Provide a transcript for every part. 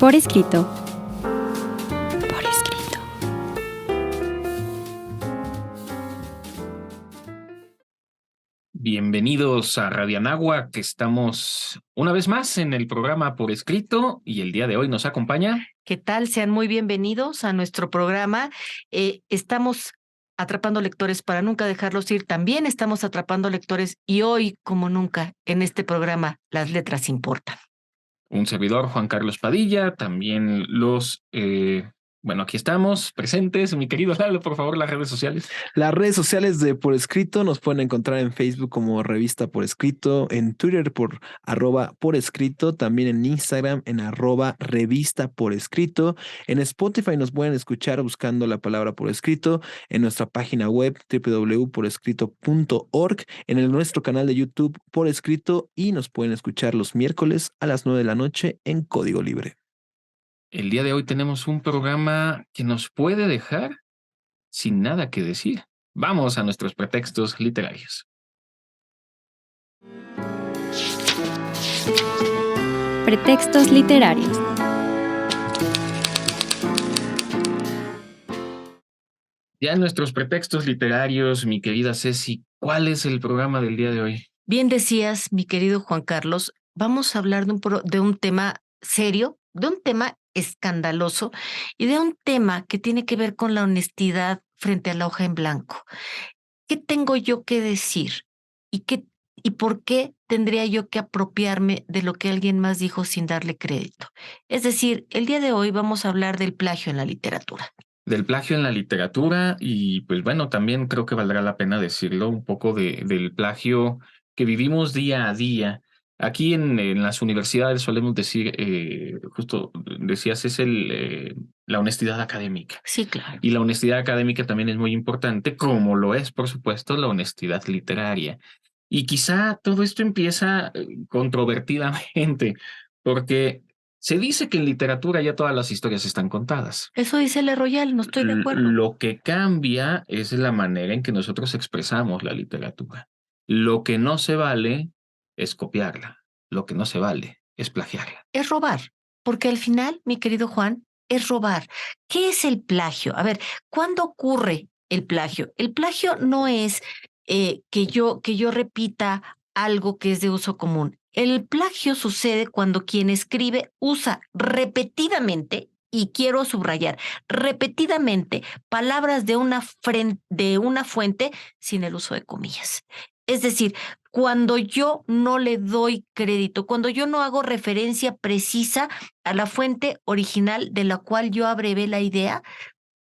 Por escrito. Por escrito. Bienvenidos a Radio Anáhuac, que estamos una vez más en el programa Por Escrito y el día de hoy nos acompaña. ¿Qué tal? Sean muy bienvenidos a nuestro programa. Estamos atrapando lectores para nunca dejarlos ir. También estamos atrapando lectores y hoy, como nunca, en este programa, las letras importan. Un servidor, Juan Carlos Padilla, también aquí estamos presentes. Mi querido Lalo, por favor, las redes sociales. Las redes sociales de Por Escrito nos pueden encontrar en Facebook como Revista Por Escrito, en Twitter por @Por Escrito, también en Instagram en @Revista Por Escrito. En Spotify nos pueden escuchar buscando la palabra Por Escrito, en nuestra página web www.porescrito.org, en nuestro canal de YouTube Por Escrito, y nos pueden escuchar los miércoles a las 9 de la noche en Código Libre. El día de hoy tenemos un programa que nos puede dejar sin nada que decir. Vamos a nuestros pretextos literarios. Pretextos literarios. Ya en nuestros pretextos literarios, mi querida Ceci, ¿cuál es el programa del día de hoy? Bien decías, mi querido Juan Carlos, vamos a hablar de un tema serio, de un tema escandaloso y de un tema que tiene que ver con la honestidad frente a la hoja en blanco. ¿Qué tengo yo que decir? ¿Y por qué tendría yo que apropiarme de lo que alguien más dijo sin darle crédito? Es decir, el día de hoy vamos a hablar del plagio en la literatura. Del plagio en la literatura y pues bueno, también creo que valdrá la pena decirlo, un poco del plagio que vivimos día a día. Aquí en las universidades solemos decir, justo decías, es la honestidad académica. Sí, claro. Y la honestidad académica también es muy importante, como lo es, por supuesto, la honestidad literaria. Y quizá todo esto empieza controvertidamente, porque se dice que en literatura ya todas las historias están contadas. Eso dice Le Royal, no estoy de acuerdo. Lo que cambia es la manera en que nosotros expresamos la literatura. Lo que no se vale es copiarla. Lo que no se vale es plagiarla. Es robar, porque al final, mi querido Juan, es robar. ¿Qué es el plagio? A ver, ¿cuándo ocurre el plagio? El plagio no es que yo repita algo que es de uso común. El plagio sucede cuando quien escribe usa repetidamente, y quiero subrayar, repetidamente palabras de una fuente sin el uso de comillas. Es decir, cuando yo no le doy crédito, cuando yo no hago referencia precisa a la fuente original de la cual yo abrevé la idea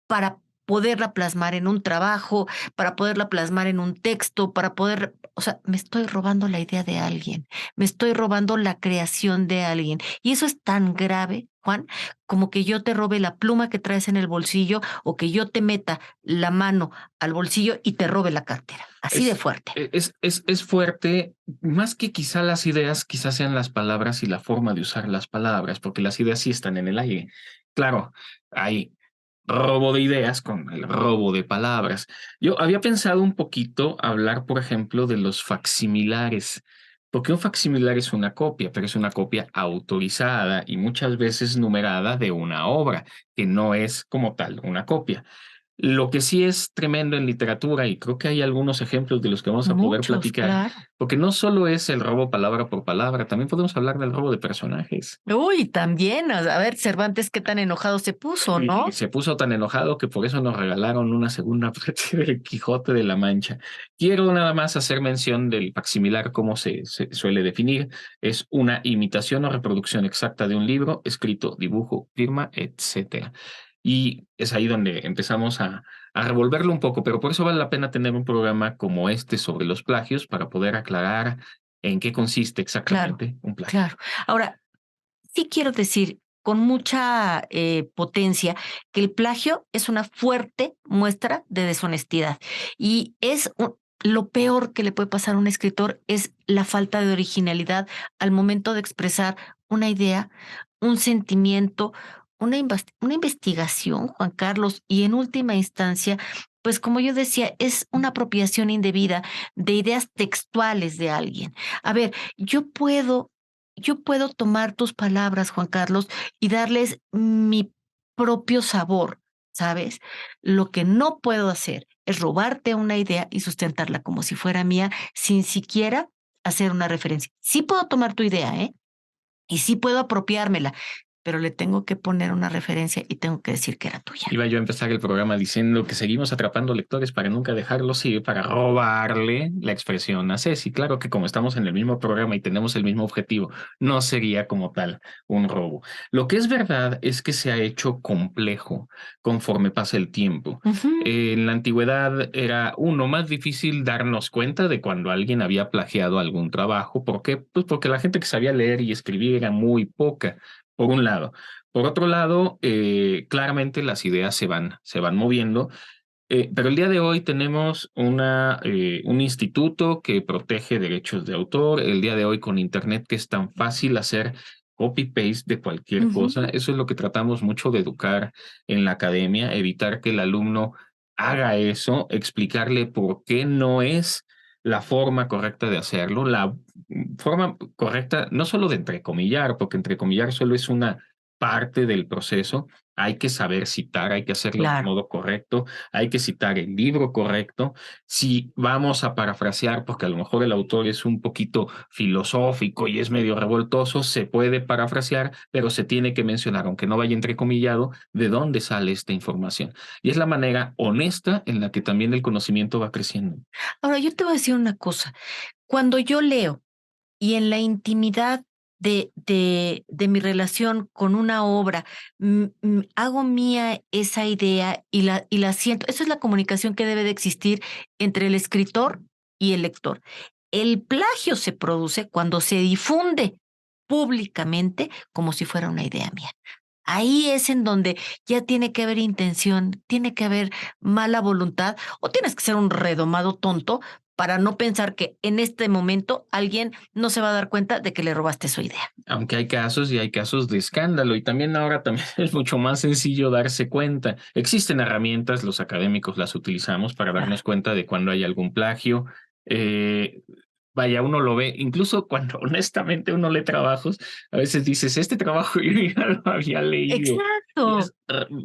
para poderla plasmar en un trabajo, para poderla plasmar en un texto, me estoy robando la idea de alguien, me estoy robando la creación de alguien. Y eso es tan grave, Juan, como que yo te robe la pluma que traes en el bolsillo o que yo te meta la mano al bolsillo y te robe la cartera. Así de fuerte. Es fuerte, más que quizá las ideas, quizás sean las palabras y la forma de usar las palabras, porque las ideas sí están en el aire. Claro, hay robo de ideas con el robo de palabras. Yo había pensado un poquito hablar, por ejemplo, de los facsimilares, porque un facsimilar es una copia, pero es una copia autorizada y muchas veces numerada de una obra, que no es como tal una copia. Lo que sí es tremendo en literatura, y creo que hay algunos ejemplos de los que vamos a poder Muchos, platicar, claro. porque no solo es el robo palabra por palabra, también podemos hablar del robo de personajes. Uy, también, a ver, Cervantes, qué tan enojado se puso, ¿no? Y se puso tan enojado que por eso nos regalaron una segunda parte del Quijote de la Mancha. Quiero nada más hacer mención del facsimilar, como se suele definir. Es una imitación o reproducción exacta de un libro, escrito, dibujo, firma, etcétera. Y es ahí donde empezamos a revolverlo un poco, pero por eso vale la pena tener un programa como este sobre los plagios para poder aclarar en qué consiste exactamente un plagio. Claro. Ahora, sí quiero decir con mucha potencia que el plagio es una fuerte muestra de deshonestidad y lo peor que le puede pasar a un escritor es la falta de originalidad al momento de expresar una idea, un sentimiento, una investigación, Juan Carlos, y en última instancia, pues como yo decía, es una apropiación indebida de ideas textuales de alguien. A ver, yo puedo yo puedo tomar tus palabras, Juan Carlos, y darles mi propio sabor, ¿sabes? Lo que no puedo hacer es robarte una idea y sustentarla como si fuera mía, sin siquiera hacer una referencia. Sí puedo tomar tu idea, ¿eh? Y sí puedo apropiármela, pero le tengo que poner una referencia y tengo que decir que era tuya. Iba yo a empezar el programa diciendo que seguimos atrapando lectores para nunca dejarlos ir, para robarle la expresión a Ceci. Claro que como estamos en el mismo programa y tenemos el mismo objetivo, no sería como tal un robo. Lo que es verdad es que se ha hecho complejo conforme pasa el tiempo. En la antigüedad era más difícil darnos cuenta de cuando alguien había plagiado algún trabajo. ¿Por qué? Pues porque la gente que sabía leer y escribir era muy poca, por un lado. Por otro lado, claramente las ideas se van moviendo, pero el día de hoy tenemos un instituto que protege derechos de autor. El día de hoy con Internet, que es tan fácil hacer copy-paste de cualquier cosa. Eso es lo que tratamos mucho de educar en la academia, evitar que el alumno haga eso, explicarle por qué no es la forma correcta de hacerlo, la forma correcta no solo de entrecomillar, porque entrecomillar solo es una parte del proceso. Hay que saber citar, hay que hacerlo de Claro. modo correcto, hay que citar el libro correcto. Si vamos a parafrasear, porque a lo mejor el autor es un poquito filosófico y es medio revoltoso, se puede parafrasear, pero se tiene que mencionar, aunque no vaya entrecomillado, de dónde sale esta información. Y es la manera honesta en la que también el conocimiento va creciendo. Ahora, yo te voy a decir una cosa. Cuando yo leo y en la intimidad de mi relación con una obra, hago mía esa idea y la siento. Esa es la comunicación que debe de existir entre el escritor y el lector. El plagio se produce cuando se difunde públicamente como si fuera una idea mía. Ahí es en donde ya tiene que haber intención, tiene que haber mala voluntad o tienes que ser un redomado tonto para no pensar que en este momento alguien no se va a dar cuenta de que le robaste su idea. Aunque hay casos y hay casos de escándalo, y también ahora también es mucho más sencillo darse cuenta. Existen herramientas, los académicos las utilizamos para darnos cuenta de cuando hay algún plagio. Eh, Vaya, uno lo ve, incluso cuando honestamente uno lee trabajos, a veces dices, este trabajo yo ya lo había leído. Y Exacto.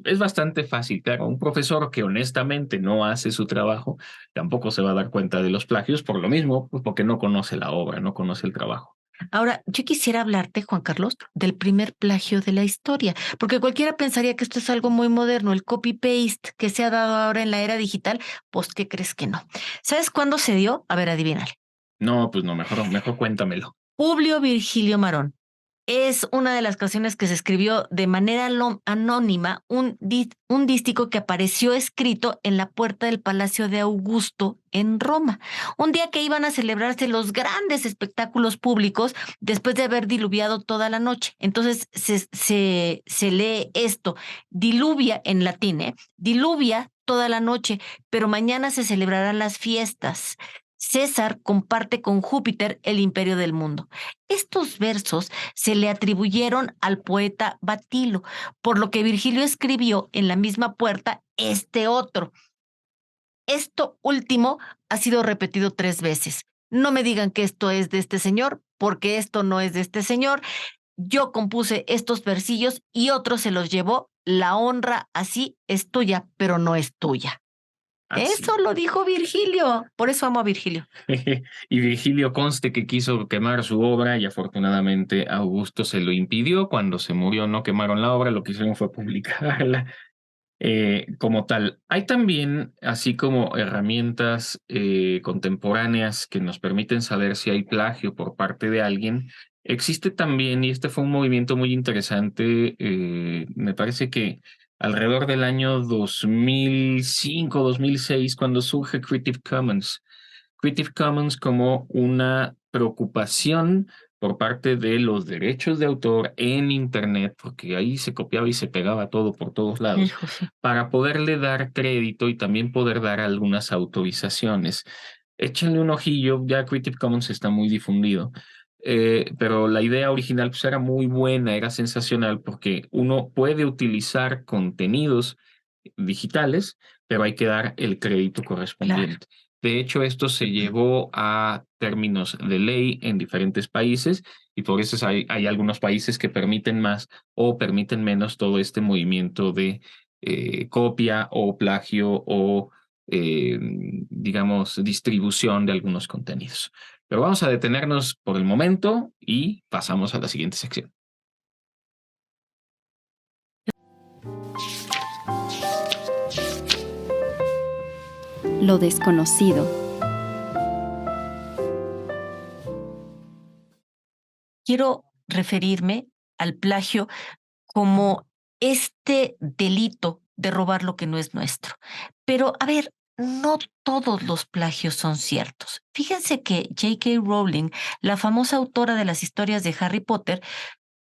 es bastante fácil, claro. Un profesor que honestamente no hace su trabajo tampoco se va a dar cuenta de los plagios por lo mismo, pues porque no conoce la obra, no conoce el trabajo. Ahora, yo quisiera hablarte, Juan Carlos, del primer plagio de la historia, porque cualquiera pensaría que esto es algo muy moderno, el copy-paste que se ha dado ahora en la era digital. Pues, ¿qué crees que no? ¿Sabes cuándo se dio? A ver, adivínale. No, pues no, mejor cuéntamelo. Publio Virgilio Marón. Es una de las canciones que se escribió de manera anónima, un dístico que apareció escrito en la puerta del Palacio de Augusto en Roma. Un día que iban a celebrarse los grandes espectáculos públicos después de haber diluviado toda la noche. Entonces se lee esto, diluvia en latín, diluvia toda la noche, pero mañana se celebrarán las fiestas. César comparte con Júpiter el imperio del mundo. Estos versos se le atribuyeron al poeta Batilo, por lo que Virgilio escribió en la misma puerta este otro. Esto último ha sido repetido 3 veces. No me digan que esto es de este señor, porque esto no es de este señor. Yo compuse estos versillos y otro se los llevó. La honra así es tuya, pero no es tuya. Así. Eso lo dijo Virgilio. Por eso amo a Virgilio. Y Virgilio conste que quiso quemar su obra y afortunadamente Augusto se lo impidió. Cuando se murió no quemaron la obra, lo que hicieron fue publicarla como tal. Hay también, así como herramientas contemporáneas que nos permiten saber si hay plagio por parte de alguien, existe también, y este fue un movimiento muy interesante, me parece que alrededor del año 2005, 2006, cuando surge Creative Commons. Creative Commons como una preocupación por parte de los derechos de autor en Internet, porque ahí se copiaba y se pegaba todo por todos lados, Hijo, sí. para poderle dar crédito y también poder dar algunas autorizaciones. Échenle un ojillo, ya Creative Commons está muy difundido, pero la idea original pues, era muy buena, era sensacional, porque uno puede utilizar contenidos digitales, pero hay que dar el crédito correspondiente. De hecho, esto se llevó a términos de ley en diferentes países y por eso hay algunos países que permiten más o permiten menos todo este movimiento de copia o plagio o, digamos, distribución de algunos contenidos. Pero vamos a detenernos por el momento y pasamos a la siguiente sección. Lo desconocido. Quiero referirme al plagio como este delito de robar lo que no es nuestro. Pero, a ver, no todos los plagios son ciertos. Fíjense que J.K. Rowling, la famosa autora de las historias de Harry Potter,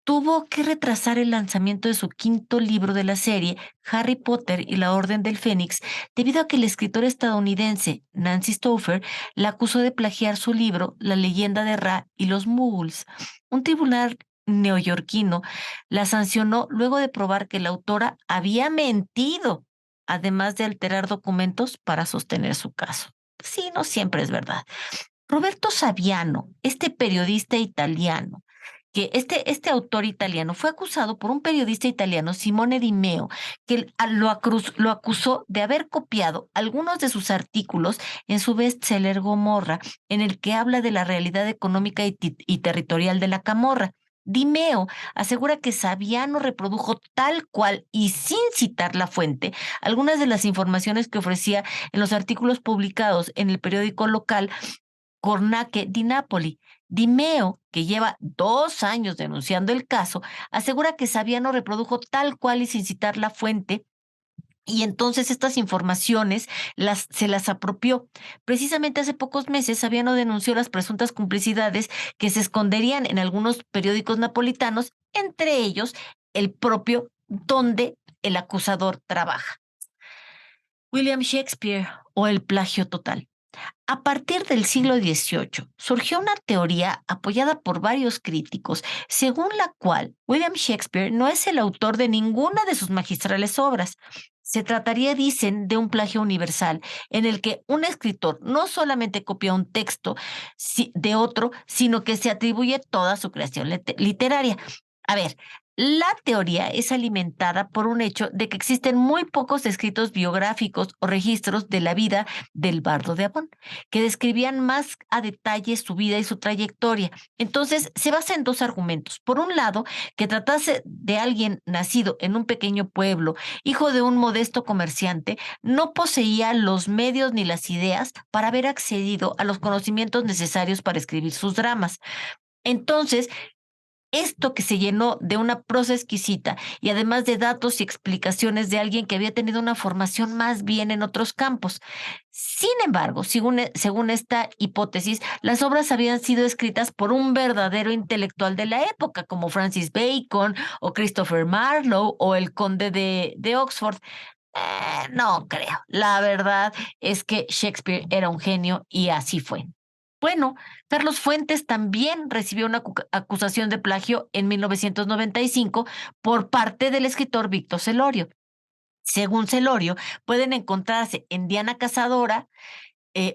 tuvo que retrasar el lanzamiento de su quinto libro de la serie, Harry Potter y la Orden del Fénix, debido a que el escritor estadounidense Nancy Stouffer la acusó de plagiar su libro La leyenda de Ra y los Muggles. Un tribunal neoyorquino la sancionó luego de probar que la autora había mentido, además de alterar documentos para sostener su caso. Sí, no siempre es verdad. Roberto Saviano, este periodista italiano, que este autor italiano fue acusado por un periodista italiano, Simone Di Meo, que lo acusó de haber copiado algunos de sus artículos en su bestseller Gomorra, en el que habla de la realidad económica y territorial de la Camorra. Di Meo asegura que Saviano reprodujo tal cual y sin citar la fuente algunas de las informaciones que ofrecía en los artículos publicados en el periódico local Cornache di Napoli. Di Meo, que lleva 2 años denunciando el caso, asegura que Saviano reprodujo tal cual y sin citar la fuente, y entonces estas informaciones se las apropió. Precisamente hace pocos meses, Saviano denunció las presuntas complicidades que se esconderían en algunos periódicos napolitanos, entre ellos el propio donde el acusador trabaja. William Shakespeare o el plagio total. A partir del siglo XVIII surgió una teoría apoyada por varios críticos, según la cual William Shakespeare no es el autor de ninguna de sus magistrales obras. Se trataría, dicen, de un plagio universal, en el que un escritor no solamente copia un texto de otro, sino que se atribuye toda su creación literaria. A ver, la teoría es alimentada por un hecho de que existen muy pocos escritos biográficos o registros de la vida del bardo de Avon, que describían más a detalle su vida y su trayectoria. Entonces, se basa en dos argumentos. Por un lado, que tratase de alguien nacido en un pequeño pueblo, hijo de un modesto comerciante, no poseía los medios ni las ideas para haber accedido a los conocimientos necesarios para escribir sus dramas. Entonces, esto que se llenó de una prosa exquisita y además de datos y explicaciones de alguien que había tenido una formación más bien en otros campos. Sin embargo, según esta hipótesis, las obras habían sido escritas por un verdadero intelectual de la época, como Francis Bacon o Christopher Marlowe o el conde de Oxford. No creo. La verdad es que Shakespeare era un genio y así fue. Bueno, Carlos Fuentes también recibió una acusación de plagio en 1995 por parte del escritor Víctor Celorio. Según Celorio, pueden encontrarse en Diana Cazadora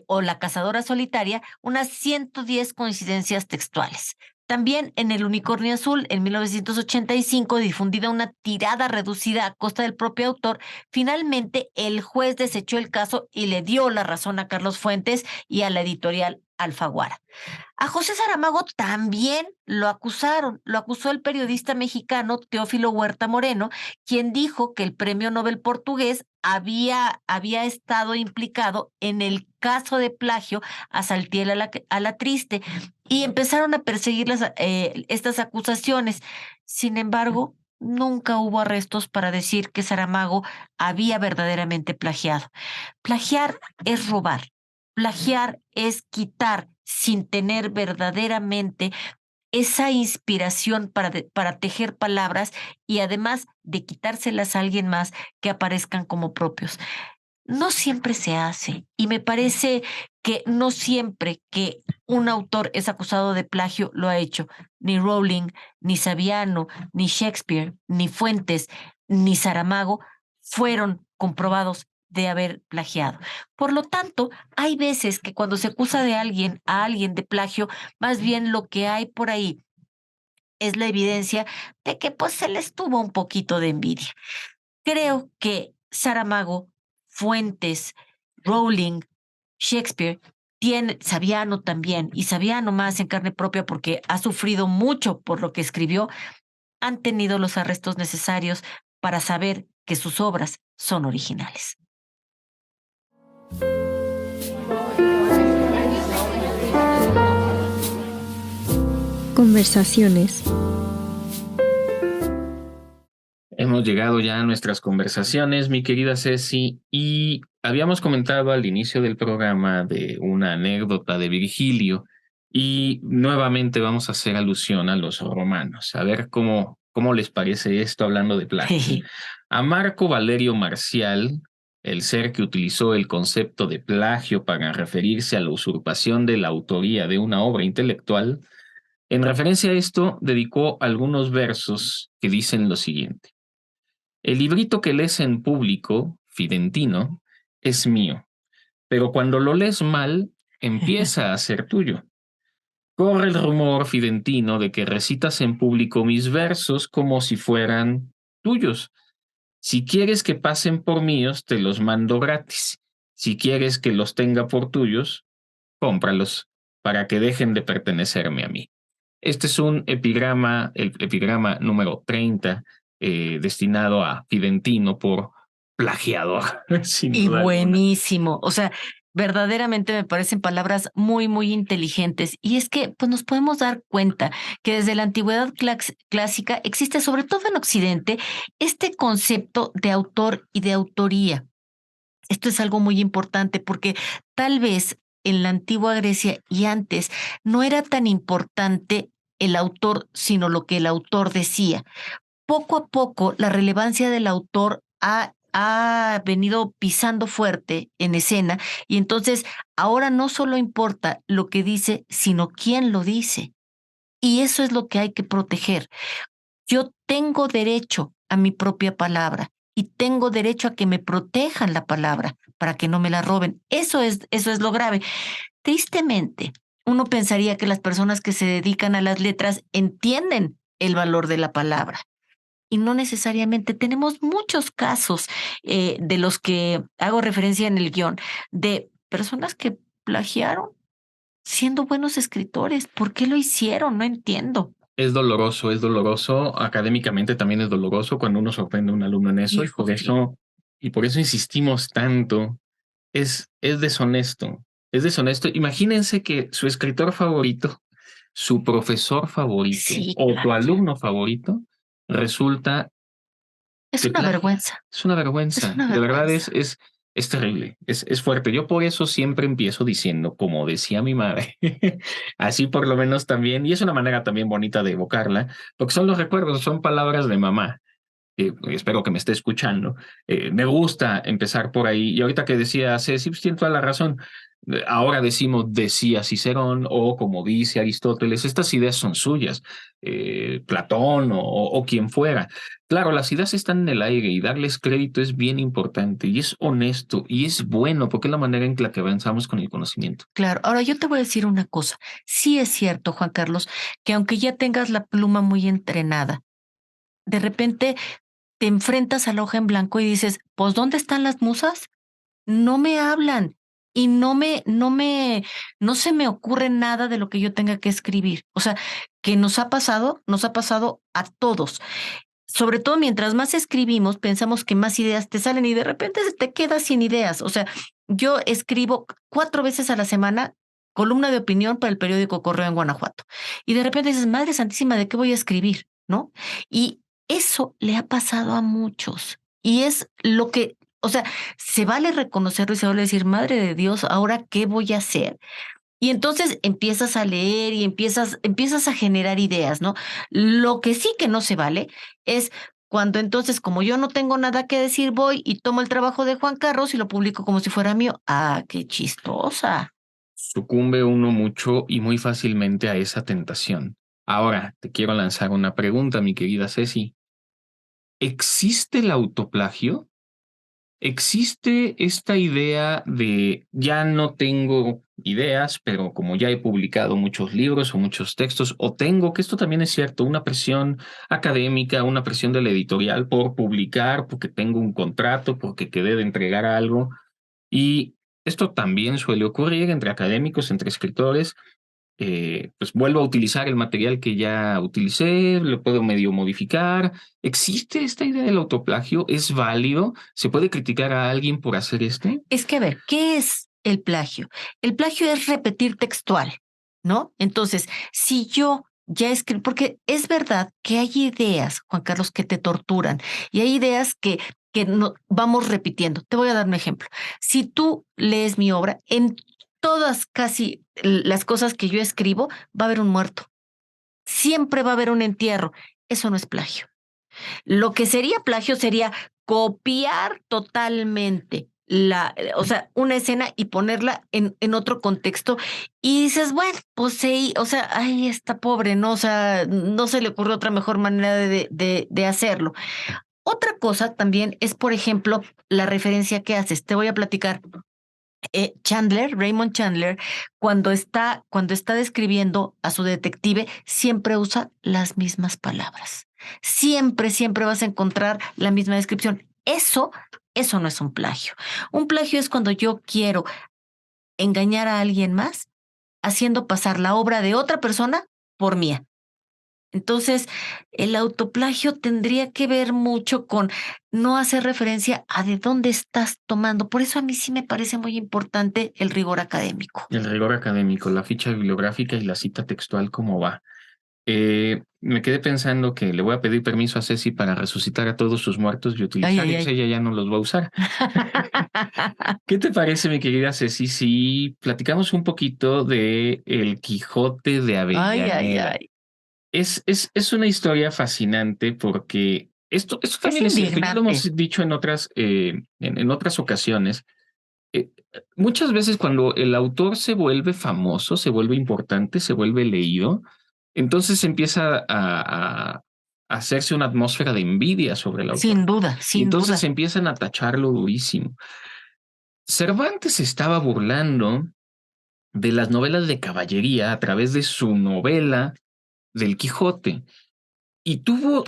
o La Cazadora Solitaria unas 110 coincidencias textuales. También en El Unicornio Azul, en 1985, difundida una tirada reducida a costa del propio autor, finalmente el juez desechó el caso y le dio la razón a Carlos Fuentes y a la editorial Alfaguara. A José Saramago también lo acusaron. Lo acusó el periodista mexicano Teófilo Huerta Moreno, quien dijo que el premio Nobel portugués había estado implicado en el caso de plagio a Saltiel a la Triste, y empezaron a perseguir estas acusaciones. Sin embargo, nunca hubo arrestos para decir que Saramago había verdaderamente plagiado. Plagiar es robar. Plagiar es quitar sin tener verdaderamente esa inspiración para tejer palabras y además de quitárselas a alguien más que aparezcan como propios. No siempre se hace y me parece que no siempre que un autor es acusado de plagio lo ha hecho. Ni Rowling, ni Saviano, ni Shakespeare, ni Fuentes, ni Saramago fueron comprobados de haber plagiado. Por lo tanto, hay veces que cuando se acusa a alguien de plagio, más bien lo que hay por ahí es la evidencia de que pues se les tuvo un poquito de envidia. Creo que Saramago, Fuentes, Rowling, Shakespeare, Saviano también, y Saviano más en carne propia porque ha sufrido mucho por lo que escribió, han tenido los arrestos necesarios para saber que sus obras son originales. Conversaciones. Hemos llegado ya a nuestras conversaciones, mi querida Ceci, y habíamos comentado al inicio del programa de una anécdota de Virgilio, y nuevamente vamos a hacer alusión a los romanos. A ver cómo les parece esto hablando de plagio. A Marco Valerio Marcial, el ser que utilizó el concepto de plagio para referirse a la usurpación de la autoría de una obra intelectual, en referencia a esto dedicó algunos versos que dicen lo siguiente. El librito que lees en público, Fidentino, es mío, pero cuando lo lees mal, empieza a ser tuyo. Corre el rumor, Fidentino, de que recitas en público mis versos como si fueran tuyos. Si quieres que pasen por míos, te los mando gratis. Si quieres que los tenga por tuyos, cómpralos para que dejen de pertenecerme a mí. Este es un epigrama, el epigrama número 30, destinado a Fidentino por plagiador. Sin Y duda alguna. buenísimo. O sea, verdaderamente me parecen palabras muy, muy inteligentes. Y es que pues, nos podemos dar cuenta que desde la antigüedad clásica existe, sobre todo en Occidente, este concepto de autor y de autoría. Esto es algo muy importante porque tal vez en la antigua Grecia y antes no era tan importante el autor, sino lo que el autor decía. Poco a poco la relevancia del autor ha venido pisando fuerte en escena y entonces ahora no solo importa lo que dice, sino quién lo dice. Y eso es lo que hay que proteger. Yo tengo derecho a mi propia palabra y tengo derecho a que me protejan la palabra para que no me la roben. Eso es lo grave. Tristemente, uno pensaría que las personas que se dedican a las letras entienden el valor de la palabra. Y no necesariamente. Tenemos muchos casos de los que hago referencia en el guión, de personas que plagiaron siendo buenos escritores. ¿Por qué lo hicieron? No entiendo. Es doloroso. Académicamente también es doloroso cuando uno sorprende a un alumno en eso, y por eso insistimos tanto. Es deshonesto. Es deshonesto. Imagínense que su escritor favorito, su profesor favorito Sí, o tu claro. alumno favorito resulta Es que una plagia. vergüenza. Es una vergüenza. Es una De verdad vergüenza. es terrible. Es fuerte. Yo por eso siempre empiezo diciendo, como decía mi madre, así por lo menos también, y es una manera también bonita de evocarla, porque son los recuerdos, son palabras de mamá. Espero que me esté escuchando. Me gusta empezar por ahí. Y ahorita que decía Ceci, pues tiene toda la razón. Ahora decimos decía Cicerón o como dice Aristóteles, estas ideas son suyas, Platón o quien fuera. Claro, las ideas están en el aire y darles crédito es bien importante y es honesto y es bueno porque es la manera en la que avanzamos con el conocimiento. Claro. Ahora yo te voy a decir una cosa. Sí es cierto, Juan Carlos, que aunque ya tengas la pluma muy entrenada, de repente te enfrentas a la hoja en blanco y dices, pues, ¿dónde están las musas? No me hablan y no se me ocurre nada de lo que yo tenga que escribir. O sea, que nos ha pasado a todos. Sobre todo mientras más escribimos, pensamos que más ideas te salen y de repente te quedas sin ideas. O sea, yo escribo 4 veces a la semana columna de opinión para el periódico Correo en Guanajuato. Y de repente dices, Madre Santísima, ¿de qué voy a escribir? ¿No? Y eso le ha pasado a muchos. Y es lo que, o sea, se vale reconocerlo y se vale decir, Madre de Dios, ¿ahora qué voy a hacer? Y entonces empiezas a leer y empiezas a generar ideas, ¿no? Lo que sí que no se vale es cuando entonces, como yo no tengo nada que decir, voy y tomo el trabajo de Juan Carlos y lo publico como si fuera mío. Ah, qué chistosa. Sucumbe uno mucho y muy fácilmente a esa tentación. Ahora, te quiero lanzar una pregunta, mi querida Ceci. ¿Existe el autoplagio? existe esta idea de ya no tengo ideas, pero como ya he publicado muchos libros o muchos textos, o tengo, que esto también es cierto, una presión académica, una presión de la editorial por publicar, porque tengo un contrato, porque quedé de entregar algo. Y esto también suele ocurrir entre académicos, entre escritores. Pues vuelvo a utilizar el material que ya utilicé, lo puedo medio modificar. ¿Existe esta idea del autoplagio? ¿Es válido? ¿Se puede criticar a alguien por hacer esto? Es que, a ver, ¿qué es el plagio? El plagio es repetir textual, ¿no? Entonces, si yo ya escribo, porque es verdad que hay ideas, Juan Carlos, que te torturan y hay ideas que no, vamos repitiendo. Te voy a dar un ejemplo. Si tú lees mi obra, en todas casi las cosas que yo escribo, va a haber un muerto. Siempre va a haber un entierro. Eso no es plagio. Lo que sería plagio sería copiar totalmente o sea, una escena y ponerla en otro contexto. Y dices, bueno, pues sí, o sea, ay, está pobre, ¿no? O sea, no se le ocurrió otra mejor manera de hacerlo. Otra cosa también es, por ejemplo, la referencia que haces. Te voy a platicar. Raymond Chandler, cuando está describiendo a su detective, siempre usa las mismas palabras. Siempre, siempre vas a encontrar la misma descripción. Eso no es un plagio. Un plagio es cuando yo quiero engañar a alguien más haciendo pasar la obra de otra persona por mía. Entonces, el autoplagio tendría que ver mucho con no hacer referencia a de dónde estás tomando. Por eso a mí sí me parece muy importante el rigor académico. El rigor académico, la ficha bibliográfica y la cita textual, ¿cómo va? Me quedé pensando que le voy a pedir permiso a Ceci para resucitar a todos sus muertos y Ay, utilizar, ay, y pues ay. ella ya no los va a usar. ¿Qué te parece, mi querida Ceci, si platicamos un poquito de El Quijote de Ay, ay, Avellaneda? ay. Es una historia fascinante porque esto Es también es cierto, ya lo indignante. hemos dicho en en otras ocasiones. Muchas veces cuando el autor se vuelve famoso, se vuelve importante, se vuelve leído, entonces empieza a hacerse una atmósfera de envidia sobre el autor. Sin duda, Y sin entonces duda. empiezan a tacharlo durísimo. Cervantes se estaba burlando de las novelas de caballería a través de su novela del Quijote. Y tuvo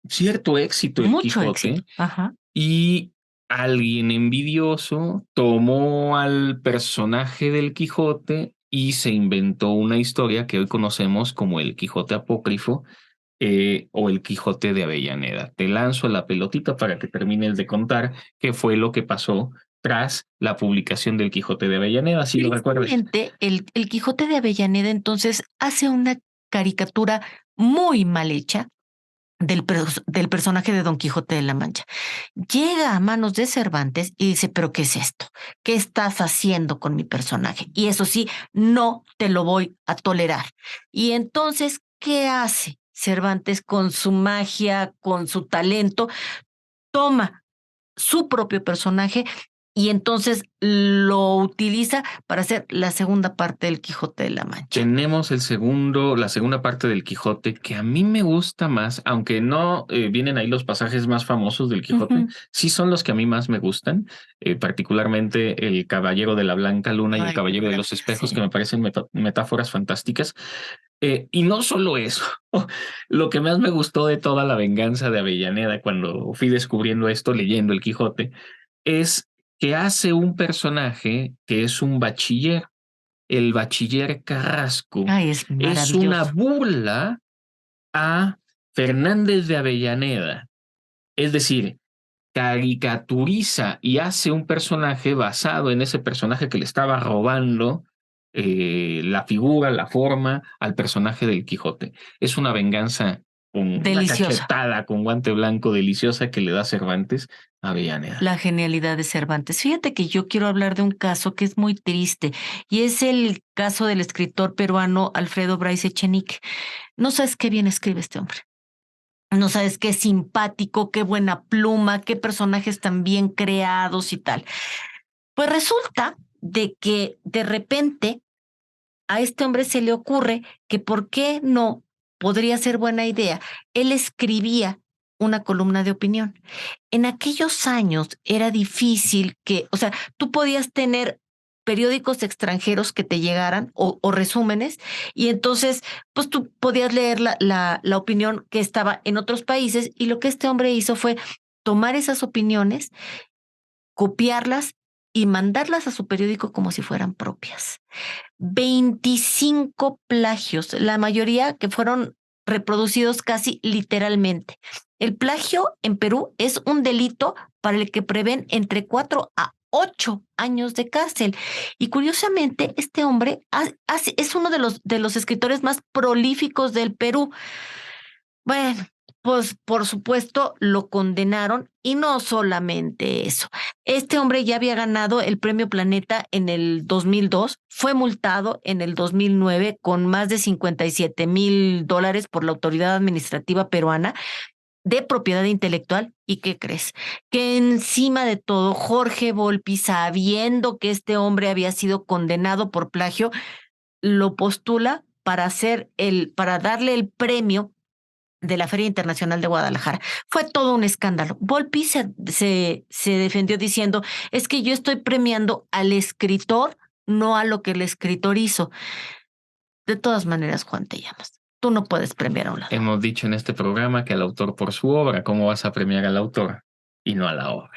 cierto éxito el Mucho éxito. Quijote, Ajá. y alguien envidioso tomó al personaje del Quijote y se inventó una historia que hoy conocemos como el Quijote apócrifo, o el Quijote de Avellaneda. Te lanzo la pelotita para que termines de contar qué fue lo que pasó tras la publicación del Quijote de Avellaneda, si lo recuerdas. Tristemente, el Quijote de Avellaneda entonces hace una caricatura muy mal hecha del personaje de Don Quijote de la Mancha. Llega a manos de Cervantes y dice, pero ¿qué es esto? ¿Qué estás haciendo con mi personaje? Y eso sí, no te lo voy a tolerar. Y entonces, ¿qué hace Cervantes con su magia, con su talento? Toma su propio personaje y entonces lo utiliza para hacer la segunda parte del Quijote de la Mancha. Tenemos la segunda parte del Quijote, que a mí me gusta más, aunque no vienen ahí los pasajes más famosos del Quijote, Ujú. sí son los que a mí más me gustan, particularmente el Caballero de la Blanca Luna y el Ay, qué Caballero de los maravilla, Espejos, que sí. me parecen metáforas fantásticas. Y no solo eso, lo que más me gustó de toda la venganza de Avellaneda cuando fui descubriendo esto leyendo el Quijote, es que hace un personaje que es un bachiller. El bachiller Carrasco Ay, es es una maravilloso. burla a Fernández de Avellaneda. Es decir, caricaturiza y hace un personaje basado en ese personaje que le estaba robando la figura, la forma al personaje del Quijote. Es una venganza con una Deliciosa. cachetada con guante blanco deliciosa que le da Cervantes a Avellaneda. La genialidad de Cervantes. Fíjate que yo quiero hablar de un caso que es muy triste y es el caso del escritor peruano Alfredo Bryce Echenique. No sabes qué bien escribe este hombre. No sabes qué simpático, qué buena pluma, qué personajes tan bien creados y tal. Pues resulta de que de repente a este hombre se le ocurre que por qué no podría ser buena idea. Él escribía una columna de opinión. En aquellos años era difícil o sea, tú podías tener periódicos extranjeros que te llegaran o resúmenes, y entonces, pues tú podías leer la opinión que estaba en otros países, y lo que este hombre hizo fue tomar esas opiniones, copiarlas y mandarlas a su periódico como si fueran propias. 25 plagios, la mayoría que fueron reproducidos casi literalmente. El plagio en Perú es un delito para el que prevén entre 4 a 8 años de cárcel. Y curiosamente, este hombre es uno de los escritores más prolíficos del Perú. Bueno, pues por supuesto lo condenaron, y no solamente eso. Este hombre ya había ganado el Premio Planeta en el 2002, fue multado en el 2009 con más de $57,000 por la autoridad administrativa peruana de propiedad intelectual. ¿Y qué crees? Que encima de todo, Jorge Volpi, sabiendo que este hombre había sido condenado por plagio, lo postula para darle el premio de la Feria Internacional de Guadalajara. Fue todo un escándalo. Volpi se defendió diciendo, es que yo estoy premiando al escritor, no a lo que el escritor hizo. De todas maneras, Juan, te llamas. Tú no puedes premiar a un lado. Hemos dicho en este programa que al autor por su obra. ¿Cómo vas a premiar al autor y no a la obra?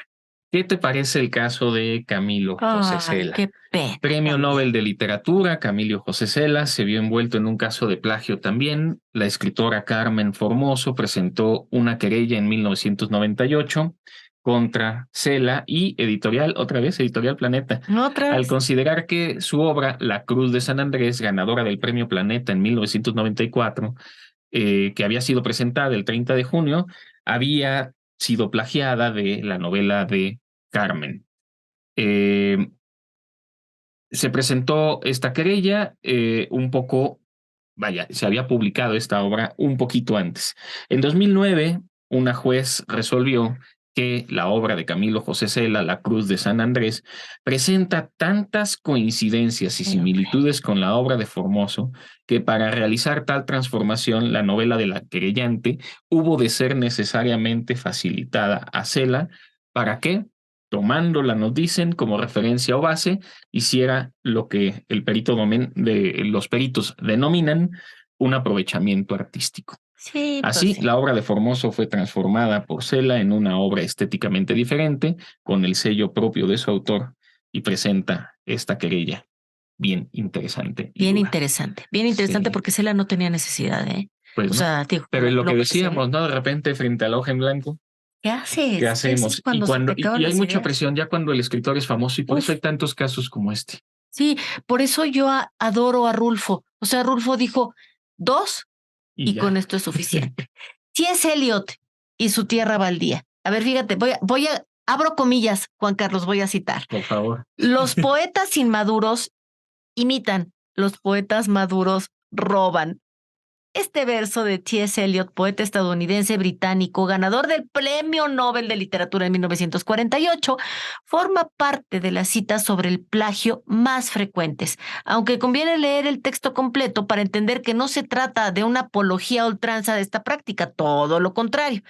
¿Qué te parece el caso de Camilo José Cela? Qué pena. Premio Nobel de Literatura, Camilo José Cela, se vio envuelto en un caso de plagio también. La escritora Carmen Formoso presentó una querella en 1998 contra Cela y Editorial Planeta, al considerar que su obra, La Cruz de San Andrés, ganadora del Premio Planeta en 1994, que había sido presentada el 30 de junio, había sido plagiada de la novela de Carmen. Se presentó esta querella se había publicado esta obra un poquito antes. En 2009, una juez resolvió que la obra de Camilo José Cela, La Cruz de San Andrés, presenta tantas coincidencias y similitudes con la obra de Formoso que para realizar tal transformación, la novela de la querellante hubo de ser necesariamente facilitada a Cela para que, tomándola, nos dicen, como referencia o base, hiciera lo que los peritos denominan un aprovechamiento artístico. Sí, Así, sí. la obra de Formoso fue transformada por Cela en una obra estéticamente diferente, con el sello propio de su autor, y presenta esta querella bien interesante. Bien interesante Sí. porque Cela no tenía necesidad, ¿eh? Pues O no. sea, digo, Pero es lo que que decíamos, ¿no? De repente, frente al hoja en blanco, ¿qué haces? ¿qué hacemos? Y hay mucha ideas? presión ya cuando el escritor es famoso, y por eso hay tantos casos como este. Sí, por eso yo adoro a Rulfo. O sea, Rulfo dijo 2 y con esto es suficiente. T.S. Eliot y su tierra baldía. A ver, fíjate, abro comillas, Juan Carlos, voy a citar. Por favor. Los poetas inmaduros imitan, los poetas maduros roban. Este verso de T.S. Eliot, poeta estadounidense británico, ganador del Premio Nobel de Literatura en 1948, forma parte de las citas sobre el plagio más frecuentes, aunque conviene leer el texto completo para entender que no se trata de una apología a ultranza de esta práctica, todo lo contrario.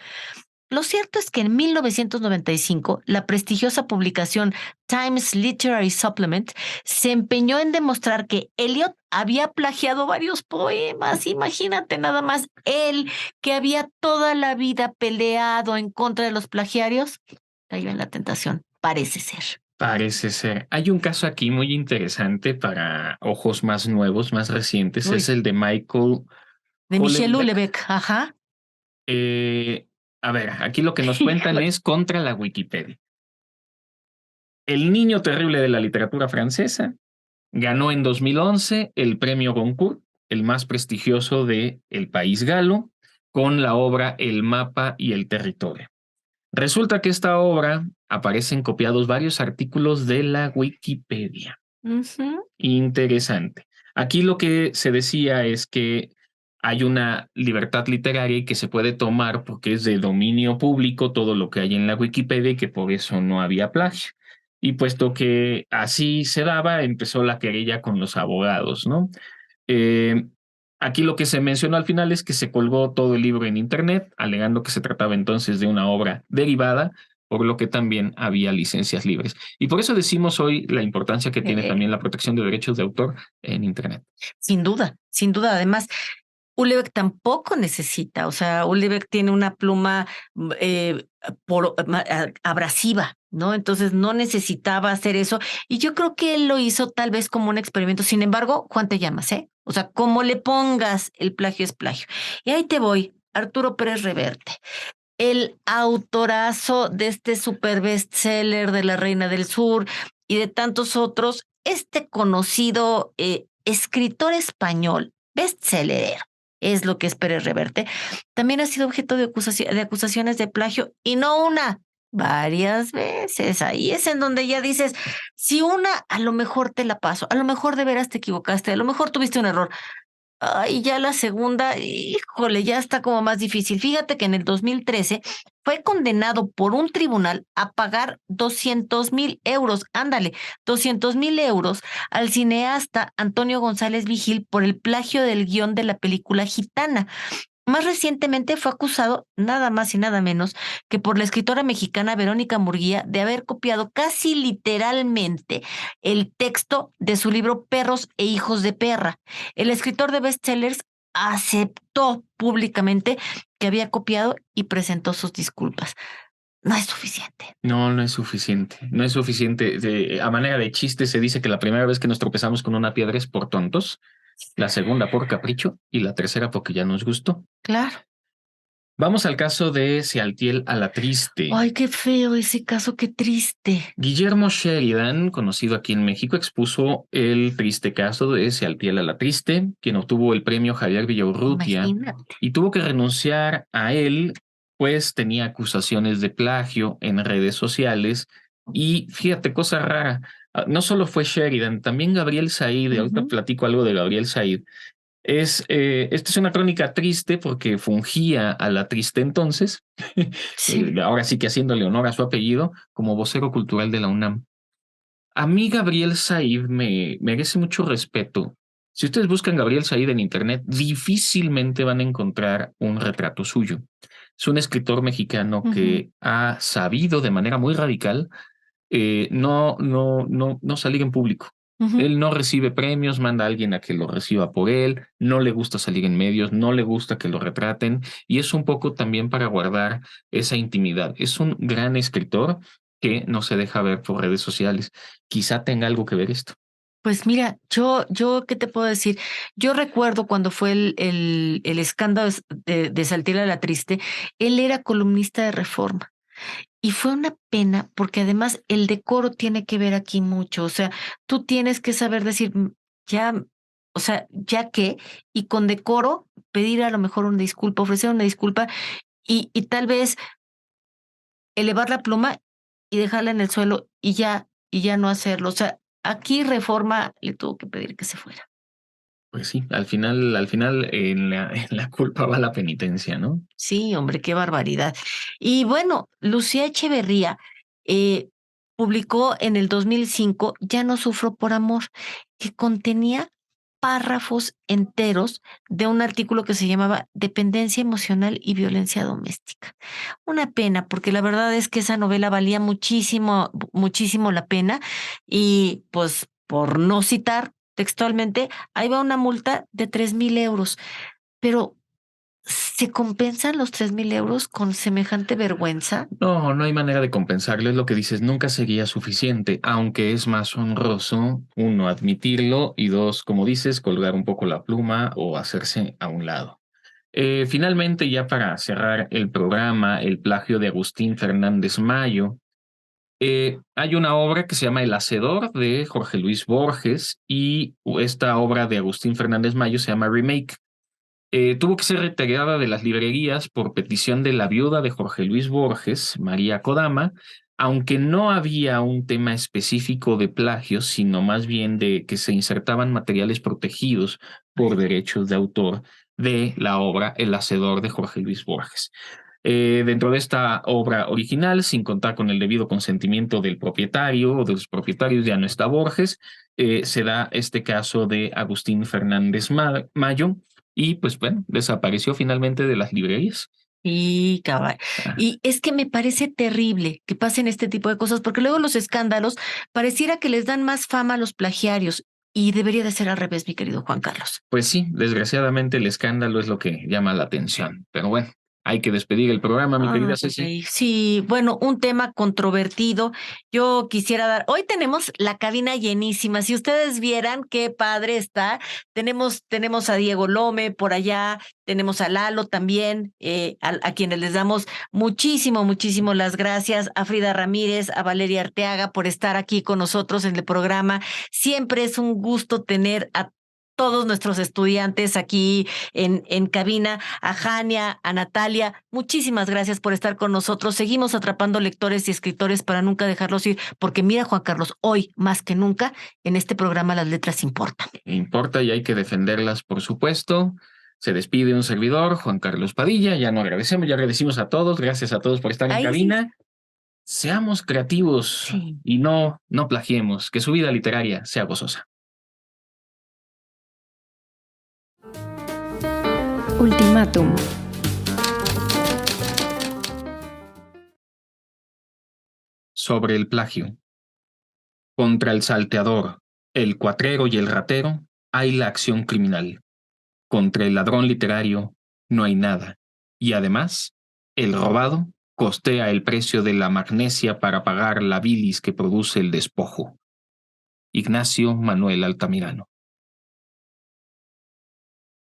Lo cierto es que en 1995, la prestigiosa publicación Times Literary Supplement se empeñó en demostrar que Eliot había plagiado varios poemas. Imagínate nada más, él que había toda la vida peleado en contra de los plagiarios, cayó en la tentación, parece ser. Parece ser. Hay un caso aquí muy interesante para ojos más nuevos, más recientes, es el de Michael de Michel Houellebecq. Houellebecq, ajá. A ver, aquí lo que nos cuentan es contra la Wikipedia. El niño terrible de la literatura francesa ganó en 2011 el premio Goncourt, el más prestigioso del país galo, con la obra El mapa y el territorio. Resulta que esta obra aparecen copiados varios artículos de la Wikipedia. Interesante. Aquí lo que se decía es que hay una libertad literaria y que se puede tomar porque es de dominio público todo lo que hay en la Wikipedia y que por eso no había plagio. Y puesto que así se daba, empezó la querella con los abogados, ¿no? Aquí lo que se mencionó al final es que se colgó todo el libro en internet, alegando que se trataba entonces de una obra derivada, por lo que también había licencias libres. Y por eso decimos hoy la importancia que tiene también la protección de derechos de autor en internet. Sin duda, sin duda. Además, Ulebeck tampoco necesita, o sea, Ulebeck tiene una pluma abrasiva, ¿no? Entonces no necesitaba hacer eso. Y yo creo que él lo hizo tal vez como un experimento. Sin embargo, Juan, te llamas, ¿eh? O sea, como le pongas, el plagio es plagio. Y ahí te voy, Arturo Pérez Reverte, el autorazo de este super bestseller de La Reina del Sur y de tantos otros, este conocido escritor español, bestseller, es lo que es Pérez Reverte, también ha sido objeto de acusaciones de plagio y no una, varias veces. Ahí es en donde ya dices, si una, a lo mejor te la paso, a lo mejor de veras te equivocaste, a lo mejor tuviste un error. Y ya la segunda, híjole, ya está como más difícil. Fíjate que en el 2013 fue condenado por un tribunal a pagar 200,000 euros, ándale, 200,000 euros al cineasta Antonio González Vigil por el plagio del guión de la película Gitana. Más recientemente fue acusado nada más y nada menos que por la escritora mexicana Verónica Murguía de haber copiado casi literalmente el texto de su libro Perros e Hijos de Perra. El escritor de bestsellers aceptó públicamente que había copiado y presentó sus disculpas. No es suficiente. No, no es suficiente. No es suficiente. A manera de chiste se dice que la primera vez que nos tropezamos con una piedra es por tontos, la segunda por capricho y la tercera porque ya nos gustó. Claro. Vamos al caso de Sealtiel a la Triste. Ay, qué feo ese caso, qué triste. Guillermo Sheridan, conocido aquí en México, expuso el triste caso de Sealtiel a la Triste, quien obtuvo el premio Javier Villaurrutia Imagínate. y tuvo que renunciar a él, pues tenía acusaciones de plagio en redes sociales. Y fíjate, cosa rara, no solo fue Sheridan, también Gabriel Said, ahorita platico algo de Gabriel Said. Esta es una crónica triste porque fungía a la Triste entonces, Sí. ahora sí que haciéndole honor a su apellido, como vocero cultural de la UNAM. A mí Gabriel Said me merece mucho respeto. Si ustedes buscan Gabriel Said en internet, difícilmente van a encontrar un retrato suyo. Es un escritor mexicano que ha sabido de manera muy radical no salir en público. Él no recibe premios, manda a alguien a que lo reciba por él, no le gusta salir en medios, no le gusta que lo retraten, y es un poco también para guardar esa intimidad. Es un gran escritor que no se deja ver por redes sociales. Quizá tenga algo que ver esto. Pues mira, ¿qué te puedo decir? Yo recuerdo cuando fue el escándalo de Saltiel a la Triste, él era columnista de Reforma. Y fue una pena porque además el decoro tiene que ver aquí mucho. O sea, tú tienes que saber decir, ya, o sea, ya que, y con decoro pedir a lo mejor una disculpa, ofrecer una disculpa y tal vez elevar la pluma y dejarla en el suelo y ya no hacerlo. O sea, aquí Reforma le tuvo que pedir que se fuera. Pues sí, al final en la culpa va la penitencia, ¿no? Sí, hombre, qué barbaridad. Y bueno, Lucía Echeverría publicó en el 2005 Ya no sufro por amor, que contenía párrafos enteros de un artículo que se llamaba Dependencia emocional y violencia doméstica. Una pena, porque la verdad es que esa novela valía muchísimo, muchísimo la pena y pues por no citar textualmente, ahí va una multa de 3,000 euros. Pero ¿se compensan los 3,000 euros con semejante vergüenza? No, no hay manera de compensarlo, es lo que dices, nunca sería suficiente, aunque es más honroso, uno, admitirlo y dos, como dices, colgar un poco la pluma o hacerse a un lado. Finalmente, ya para cerrar el programa, el plagio de Agustín Fernández Mayo, hay una obra que se llama El Hacedor de Jorge Luis Borges y esta obra de Agustín Fernández Mayo se llama Remake. Tuvo que ser retirada de las librerías por petición de la viuda de Jorge Luis Borges, María Kodama, aunque no había un tema específico de plagio, sino más bien de que se insertaban materiales protegidos por derechos de autor de la obra El Hacedor de Jorge Luis Borges. Dentro de esta obra original, sin contar con el debido consentimiento del propietario o de los propietarios, ya no está Borges, se da este caso de Agustín Fernández Mayo, y pues bueno, desapareció finalmente de las librerías. Y cabal. Ah, Y es que me parece terrible que pasen este tipo de cosas, porque luego los escándalos pareciera que les dan más fama a los plagiarios y debería de ser al revés, mi querido Juan Carlos. Pues sí, desgraciadamente el escándalo es lo que llama la atención. Pero bueno, hay que despedir el programa, mi querida Ceci. Ay, sí, bueno, un tema controvertido. Yo quisiera dar, hoy tenemos la cabina llenísima. Si ustedes vieran qué padre está, tenemos a Diego Lome por allá, tenemos a Lalo también, a quienes les damos muchísimo las gracias, a Frida Ramírez, a Valeria Arteaga por estar aquí con nosotros en el programa. Siempre es un gusto tener a todos nuestros estudiantes aquí en cabina, a Jania, a Natalia, muchísimas gracias por estar con nosotros. Seguimos atrapando lectores y escritores para nunca dejarlos ir, porque mira, Juan Carlos, hoy más que nunca en este programa las letras importan. Importa y hay que defenderlas, por supuesto. Se despide un servidor, Juan Carlos Padilla. Ya agradecimos a todos. Gracias a todos por estar en Ahí sí. cabina. Seamos creativos Sí. y no plagiemos. Que su vida literaria sea gozosa. Ultimátum. Sobre el plagio. Contra el salteador, el cuatrero y el ratero hay la acción criminal. Contra el ladrón literario no hay nada. Y además, el robado costea el precio de la magnesia para pagar la bilis que produce el despojo. Ignacio Manuel Altamirano.